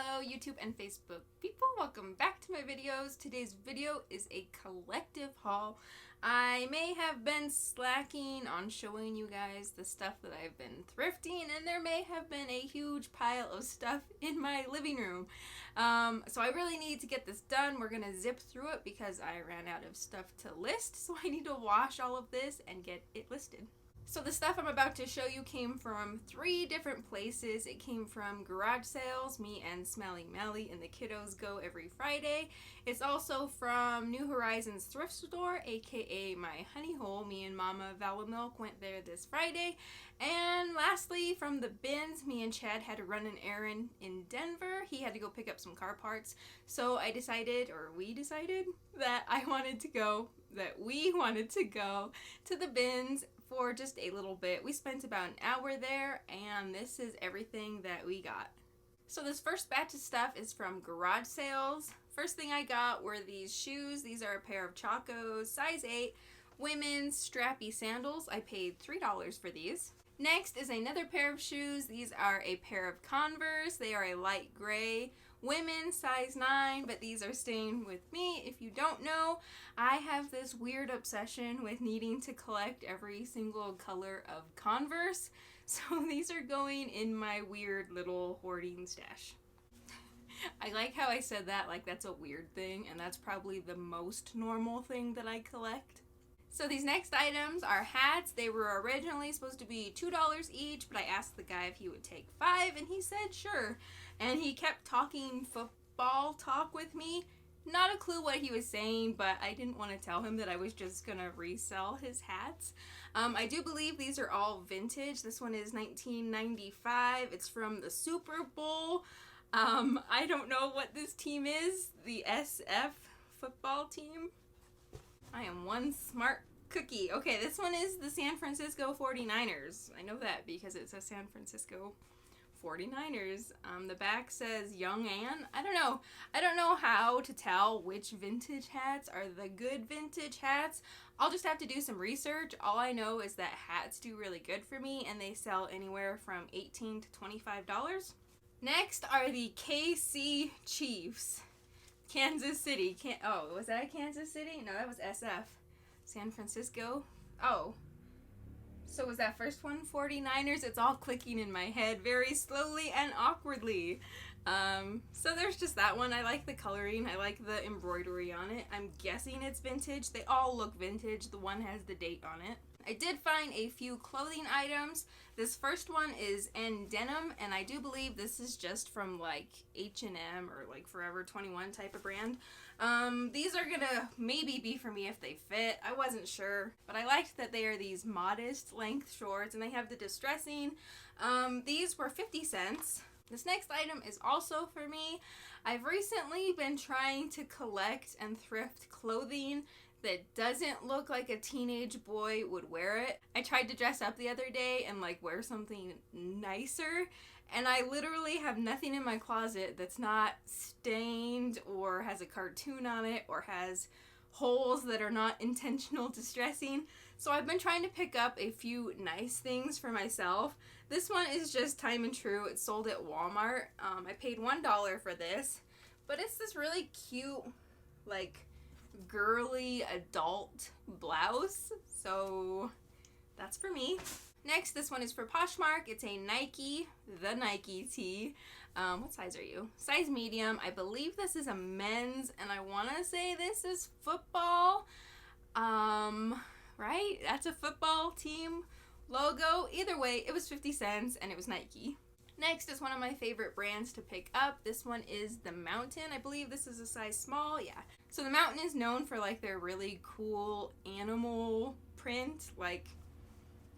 Hello YouTube and Facebook people, welcome back to my videos. Today's video is a collective haul. I may have been slacking on showing you guys the stuff that I've been thrifting, and there may have been a huge pile of stuff in my living room. So I really need to get this done. We're gonna zip through it because I ran out of stuff to list, so I need to wash all of this and get it listed. So the stuff I'm about to show you came from 3 different places. It came from garage sales. Me and Smelly Melly and the kiddos go every Friday. It's also from New Horizons Thrift Store, aka my honey hole. Me and Mama Valamilk went there this Friday. And lastly, from the bins, me and Chad had to run an errand in Denver. He had to go pick up some car parts. So we decided that we wanted to go to the bins for just a little bit. We spent about an hour there, and this is everything that we got. So this first batch of stuff is from garage sales. First thing I got were these shoes. These are a pair of Chacos, size 8, women's strappy sandals. I paid $3 for these. Next is another pair of shoes. These are a pair of Converse. They are a light gray. Women's size 9, but these are staying with me. If you don't know, I have this weird obsession with needing to collect every single color of Converse, so these are going in my weird little hoarding stash. I like how I said that like that's a weird thing, and that's probably the most normal thing that I collect. So these next items are hats. They were originally supposed to be $2 each, but I asked the guy if he would take 5, and he said sure. And he kept talking football talk with me. Not a clue what he was saying, but I didn't want to tell him that I was just gonna resell his hats. I do believe these are all vintage. This one is 1995. It's from the Super Bowl. I don't know what this team is. The SF football team. I am one smart cookie. Okay, this one is the San Francisco 49ers. I know that because it says San Francisco 49ers. The back says Young Ann. I don't know how to tell which vintage hats are the good vintage hats. I'll just have to do some research. All I know is that hats do really good for me, and they sell anywhere from $18 to $25. Next are the KC Chiefs. Kansas City. Oh, was that Kansas City? No, that was SF. San Francisco. Oh. So was that first one 49ers? It's all clicking in my head very slowly and awkwardly. So there's just that one. I like the coloring. I like the embroidery on it. I'm guessing it's vintage. They all look vintage. The one has the date on it. I did find a few clothing items. This first one is in denim, and I do believe this is just from like H&M or like Forever 21 type of brand. These are gonna maybe be for me if they fit. I wasn't sure, but I liked that they are these modest length shorts, and they have the distressing. These were 50 cents. This next item is also for me. I've recently been trying to collect and thrift clothing that doesn't look like a teenage boy would wear it. I tried to dress up the other day and like wear something nicer, and I literally have nothing in my closet that's not stained or has a cartoon on it or has holes that are not intentional distressing. So I've been trying to pick up a few nice things for myself. This one is just time and true. It's sold at Walmart. I paid $1 for this, but it's this really cute, like, girly adult blouse, so that's for me. Next, this one is for Poshmark. It's a Nike, the Nike tee. What size are you? Size medium. I believe this is a men's, and I want to say this is football. Right? That's a football team logo. Either way, it was 50 cents, and it was Nike. Next is one of my favorite brands to pick up. This one is the Mountain. I believe this is a size small. Yeah. So the Mountain is known for like their really cool animal print, like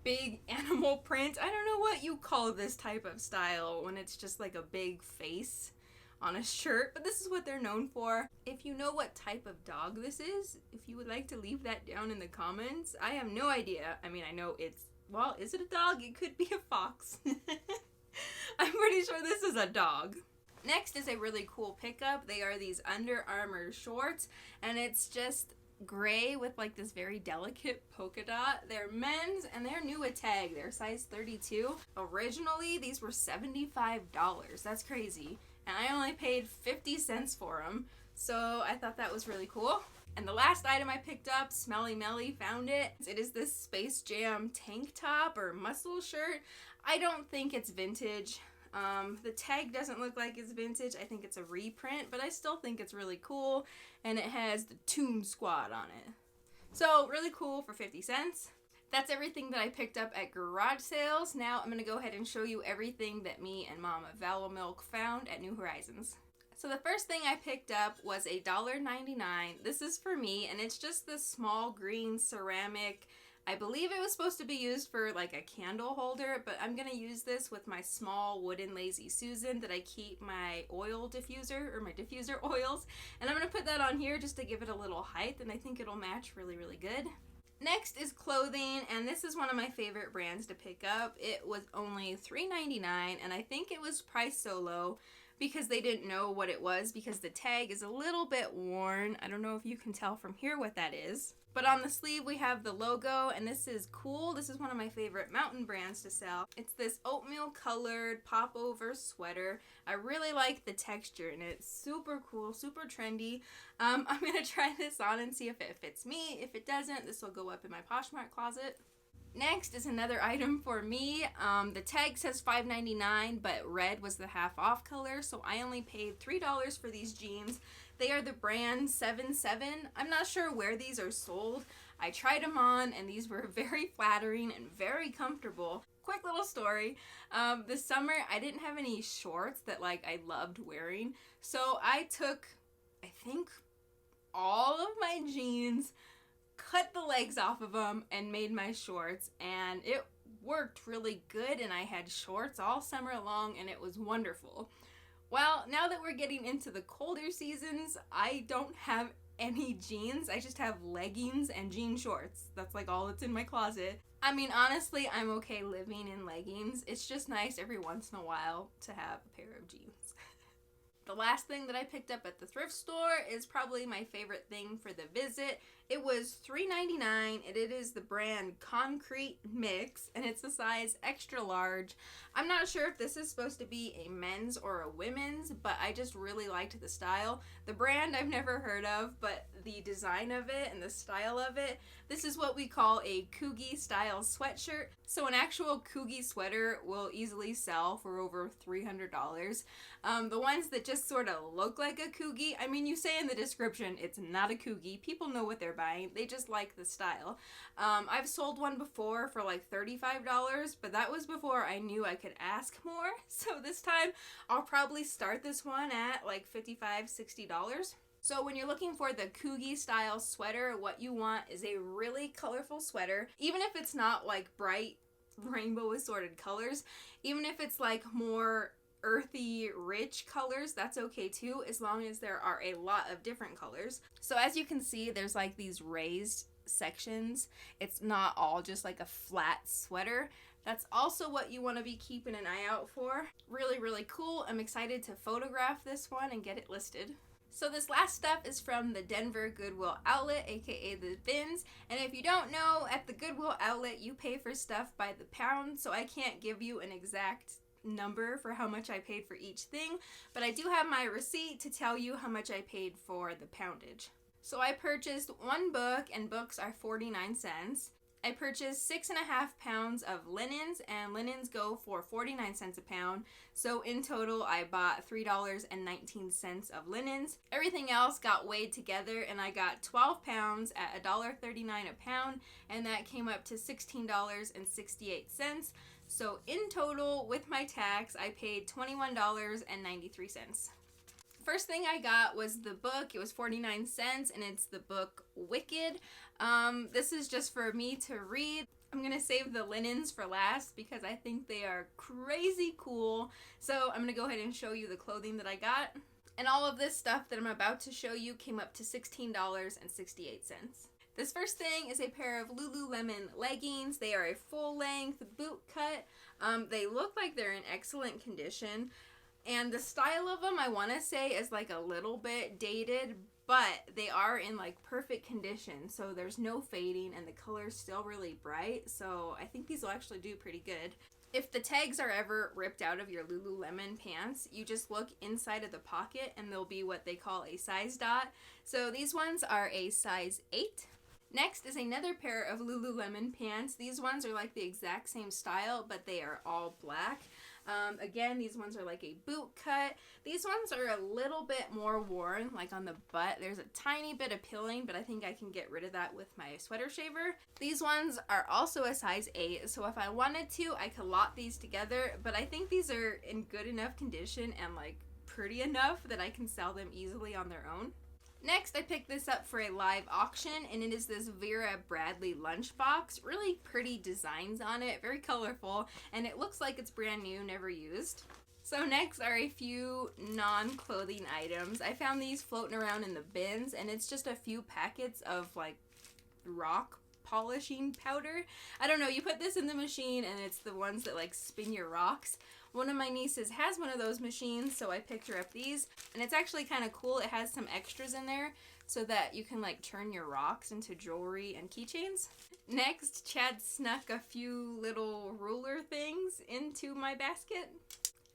big animal print. I don't know what you call this type of style when it's just like a big face on a shirt, but this is what they're known for. If you know what type of dog this is, if you would like to leave that down in the comments. I have no idea. I mean, I know it's, well, is it a dog? It could be a fox. I'm pretty sure this is a dog. Next is a really cool pickup. They are these Under Armour shorts, and it's just gray with like this very delicate polka dot. They're men's, and they're new at tag. They're size 32. Originally, these were $75. That's crazy. and I only paid 50 cents for them. So I thought that was really cool. And the last item I picked up, Smelly Melly found it. It is this Space Jam tank top or muscle shirt. I don't think it's vintage. The tag doesn't look like it's vintage. I think it's a reprint, but I still think it's really cool. And it has the Toon Squad on it. So really cool for 50 cents. That's everything that I picked up at garage sales. Now I'm going to go ahead and show you everything that me and Mama Valamilk found at New Horizons. So the first thing I picked up was a $1.99. This is for me, and it's just this small green ceramic. I believe it was supposed to be used for like a candle holder, but I'm going to use this with my small wooden Lazy Susan that I keep my oil diffuser or my diffuser oils. And I'm going to put that on here just to give it a little height, and I think it'll match really, really good. Next is clothing, and this is one of my favorite brands to pick up. It was only $3.99, and I think it was priced so low because they didn't know what it was, because the tag is a little bit worn. I don't know if you can tell from here what that is. But on the sleeve we have the logo, and this is cool. This is one of my favorite mountain brands to sell. It's this oatmeal colored pop-over sweater. I really like the texture, and it's super cool, super trendy. I'm going to try this on and see if it fits me. If it doesn't, this will go up in my Poshmark closet. Next is another item for me. The tag says $5.99, but red was the half off color, so I only paid $3 for these jeans. They are the brand 77. I'm not sure where these are sold. I tried them on, and these were very flattering and very comfortable. Quick little story. This summer, I didn't have any shorts that I loved wearing, so I took, I think, all of my jeans, cut the legs off of them, and made my shorts, and it worked really good, and I had shorts all summer long, and it was wonderful. Well, now that we're getting into the colder seasons, I don't have any jeans. I just have leggings and jean shorts. That's all that's in my closet. I mean, honestly, I'm okay living in leggings. It's just nice every once in a while to have a pair of jeans. The last thing that I picked up at the thrift store is probably my favorite thing for the visit. It was $3.99, and it is the brand Concrete Mix, and it's a size extra large. I'm not sure if this is supposed to be a men's or a women's, but I just really liked the style. The brand I've never heard of, but the design of it and the style of it, this is what we call a Coogie style sweatshirt. So an actual Coogie sweater will easily sell for over $300. The ones that just sort of look like a Coogie, I mean, you say in the description it's not a Coogie. People know what they're buying. They just like the style. I've sold one before for $35, but that was before I knew I could ask more. So this time I'll probably start this one at $55, $60. So when you're looking for the Coogie style sweater, what you want is a really colorful sweater. Even if it's not bright rainbow assorted colors, even if it's more earthy, rich colors, that's okay too, as long as there are a lot of different colors. So as you can see, there's these raised sections. It's not all just a flat sweater. That's also what you want to be keeping an eye out for. Really, really cool. I'm excited to photograph this one and get it listed. So this last stuff is from the Denver Goodwill Outlet, aka the bins. And if you don't know, at the Goodwill Outlet, you pay for stuff by the pound, so I can't give you an exact number for how much I paid for each thing, but I do have my receipt to tell you how much I paid for the poundage. So I purchased one book, and books are 49 cents. I purchased 6.5 pounds of linens, and linens go for 49 cents a pound. So in total, I bought $3.19 of linens. Everything else got weighed together, and I got 12 pounds at $1.39 a pound, and that came up to $16.68. So in total, with my tax, I paid $21.93. First thing I got was the book. It was 49 cents, and it's the book Wicked. This is just for me to read. I'm going to save the linens for last because I think they are crazy cool. So I'm going to go ahead and show you the clothing that I got. And all of this stuff that I'm about to show you came up to $16.68. This first thing is a pair of Lululemon leggings. They are a full-length boot cut. They look like they're in excellent condition. And the style of them, I want to say, is a little bit dated, but they are in perfect condition. So there's no fading, and the color's still really bright. So I think these will actually do pretty good. If the tags are ever ripped out of your Lululemon pants, you just look inside of the pocket and there'll be what they call a size dot. So these ones are a size 8. Next is another pair of Lululemon pants. These ones are like the exact same style, but they are all black. Again, these ones are like a boot cut. These ones are a little bit more worn, like on the butt. There's a tiny bit of pilling, but I think I can get rid of that with my sweater shaver. These ones are also a size 8, so if I wanted to, I could lot these together, but I think these are in good enough condition and like pretty enough that I can sell them easily on their own. Next, I picked this up for a live auction, and it is this Vera Bradley lunchbox. Really pretty designs on it, very colorful, and it looks like it's brand new, never used. So next are a few non-clothing items. I found these floating around in the bins, and it's just a few packets of like rock polishing powder. I don't know, you put this in the machine, and it's the ones that like spin your rocks. One of my nieces has one of those machines, so I picked her up these, and it's actually kind of cool. It has some extras in there so that you can like turn your rocks into jewelry and keychains. Next, Chad snuck a few little ruler things into my basket.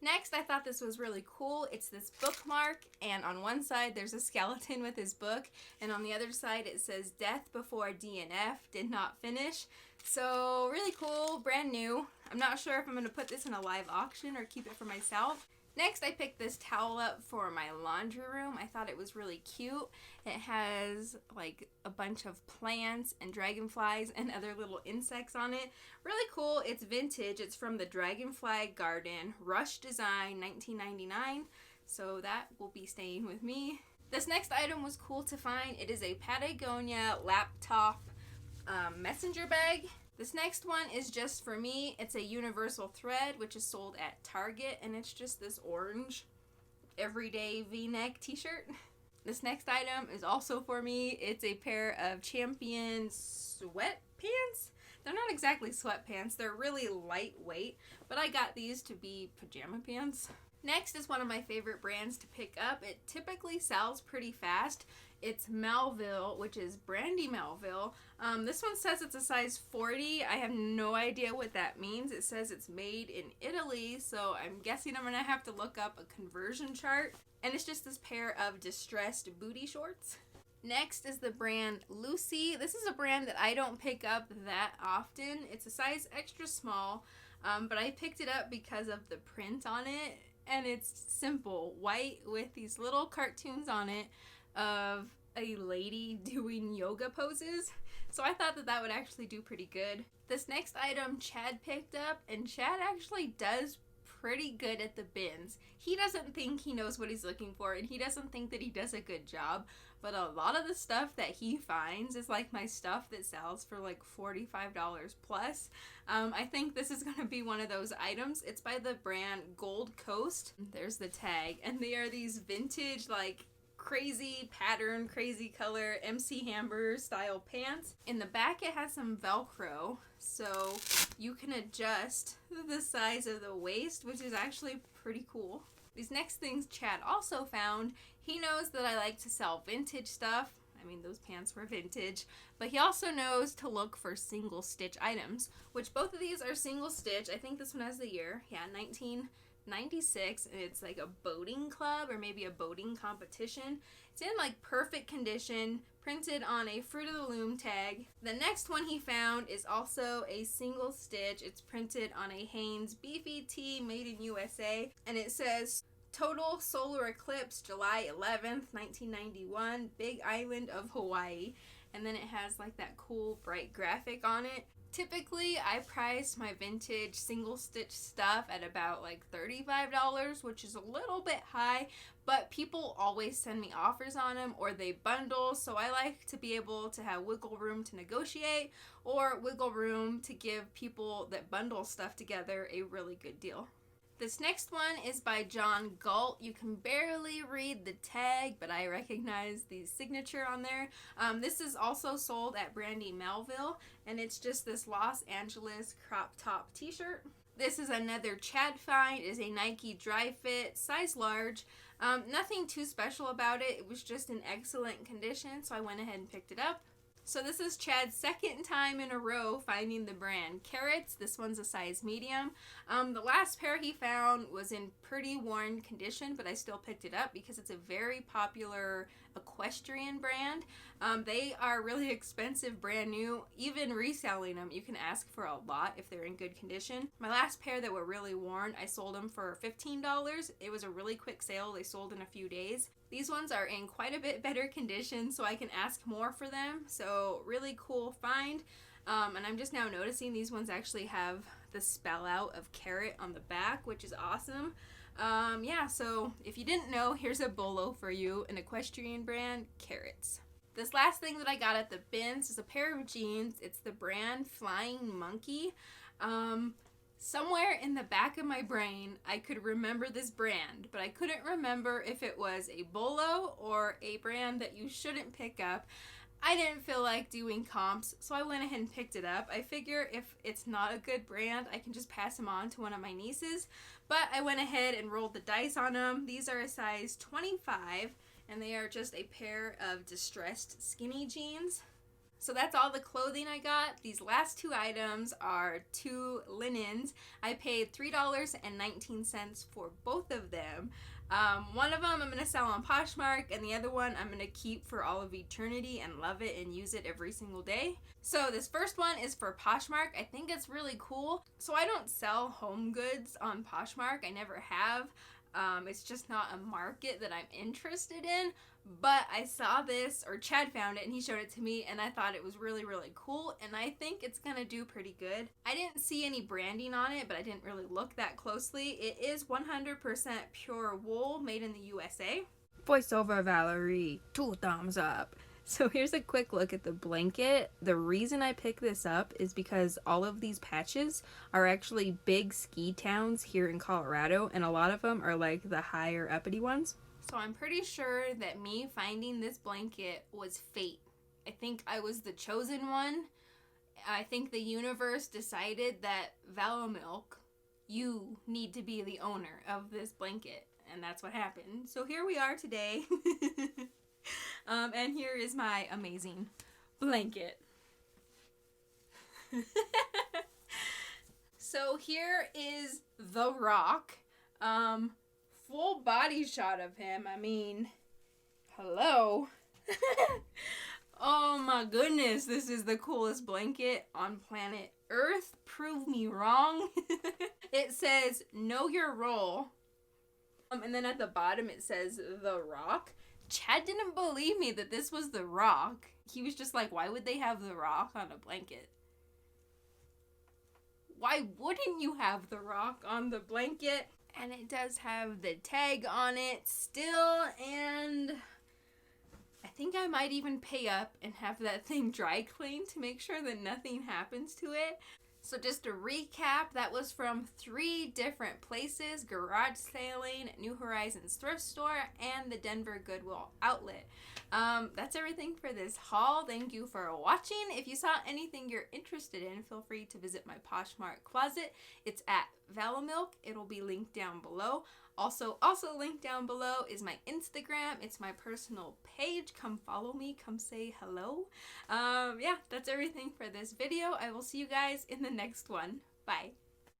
Next, I thought this was really cool. It's this bookmark, and on one side there's a skeleton with his book, and on the other side it says "Death before DNF did not finish." So really cool, brand new. I'm not sure if I'm going to put this in a live auction or keep it for myself. Next, I picked this towel up for my laundry room. I thought it was really cute. It has like a bunch of plants and dragonflies and other little insects on it. Really cool. It's vintage. It's from the Dragonfly Garden Rush Design 1999. So that will be staying with me. This next item was cool to find. It is a Patagonia laptop messenger bag. This next one is just for me. It's a universal thread, which is sold at Target, and it's just this orange everyday v-neck t-shirt. This next item is also for me. It's a pair of Champion sweatpants. They're not exactly sweatpants. They're really lightweight, but I got these to be pajama pants. Next is one of my favorite brands to pick up. It typically sells pretty fast. It's Melville, which is Brandy Melville. This one says it's a size 40. I have no idea what that means. It says it's made in Italy, so I'm guessing I'm going to have to look up a conversion chart. And it's just this pair of distressed booty shorts. Next is the brand Lucy. This is a brand that I don't pick up that often. It's a size extra small, but I picked it up because of the print on it. And it's simple, white with these little cartoons on it of a lady doing yoga poses. So I thought that that would actually do pretty good. This next item Chad picked up, and Chad actually does pretty good at the bins. He doesn't think he knows what he's looking for, and he doesn't think that he does a good job, but a lot of the stuff that he finds is like my stuff that sells for like $45 plus. I think this is going to be one of those items. It's by the brand Gold Coast. There's the tag, and they are these vintage like crazy pattern, crazy color MC Hammer style pants. In the back it has some Velcro, so you can adjust the size of the waist, which is actually pretty cool. These next things Chad also found. He knows that I like to sell vintage stuff. I mean, those pants were vintage, but he also knows to look for single stitch items, which both of these are single stitch. I think this one has the year, 1996, and it's like a boating club or maybe a boating competition. It's in like perfect condition, printed on a Fruit of the Loom tag. The next one he found is also a single stitch. It's printed on a Hanes beefy tee made in USA, and it says Total Solar Eclipse July 11th, 1991, Big Island of Hawaii. And then it has like that cool bright graphic on it. Typically, I price my vintage single stitch stuff at about like $35, which is a little bit high, but people always send me offers on them or they bundle, so I like to be able to have wiggle room to negotiate or wiggle room to give people that bundle stuff together a really good deal. This next one is by John Galt. You can barely read the tag, but I recognize the signature on there. This is also sold at Brandy Melville, and it's just this Los Angeles crop top t-shirt. This is another Chad find. It is a Nike dry fit, size large. Nothing too special about it. It was just in excellent condition, so I went ahead and picked it up. So this is Chad's second time in a row finding the brand Carrots. This one's a size medium. The last pair he found was in pretty worn condition, but I still picked it up because it's a very popular equestrian brand. They are really expensive brand new. Even reselling them, you can ask for a lot if they're in good condition. My last pair that were really worn, I sold them for $15. It was a really quick sale. They sold in a few days. These ones are in quite a bit better condition, so I can ask more for them. So really cool find. And I'm just now noticing these ones actually have the spell out of carrot on the back, which is awesome. Yeah, so if you didn't know, here's a bolo for you, an equestrian brand, Carrots. This last thing that I got at the bins is a pair of jeans. It's the brand Flying Monkey. Somewhere in the back of my brain, I could remember this brand, but I couldn't remember if it was a bolo or a brand that you shouldn't pick up. I didn't feel like doing comps, so I went ahead and picked it up. I figure if it's not a good brand, I can just pass them on to one of my nieces. But I went ahead and rolled the dice on them. These are a size 25, and they are just a pair of distressed skinny jeans. So that's all the clothing I got. These last two items are two linens. I paid $3.19 for both of them. One of them I'm going to sell on Poshmark, and the other one I'm going to keep for all of eternity and love it and use it every single day. So this first one is for Poshmark. I think it's really cool. So I don't sell home goods on Poshmark. I never have. It's just not a market that I'm interested in, but I saw this, or Chad found it and he showed it to me, and I thought it was really, really cool, and I think it's gonna do pretty good. I didn't see any branding on it, but I didn't really look that closely. It is 100% pure wool, made in the USA. Voiceover Valerie, 2 thumbs up. So here's a quick look at the blanket. The reason I picked this up is because all of these patches are actually big ski towns here in Colorado, and a lot of them are like the higher uppity ones. So I'm pretty sure that me finding this blanket was fate. I think I was the chosen one. I think the universe decided that Valamilk, you need to be the owner of this blanket, and that's what happened. So here we are today. And here is my amazing blanket. So here is The Rock. Full body shot of him. I mean, hello. Oh my goodness, this is the coolest blanket on planet Earth. Prove me wrong. It says, know your role. And then at the bottom it says The Rock. Chad didn't believe me that this was The Rock. He was just like, why would they have The Rock on a blanket? Why wouldn't you have The Rock on the blanket? And it does have the tag on it still, and I think I might even pay up and have that thing dry cleaned to make sure that nothing happens to it. So just to recap, that was from 3 different places: garage sailing, New Horizons Thrift Store, and the Denver Goodwill Outlet. That's everything for this haul. Thank you for watching. If you saw anything you're interested in, feel free to visit my Poshmark closet. It's at Valamilk. It'll be linked down below. Also linked down below is my Instagram. It's my personal page. Come follow me. Come say hello. Yeah, that's everything for this video. I will see you guys in the next one. Bye.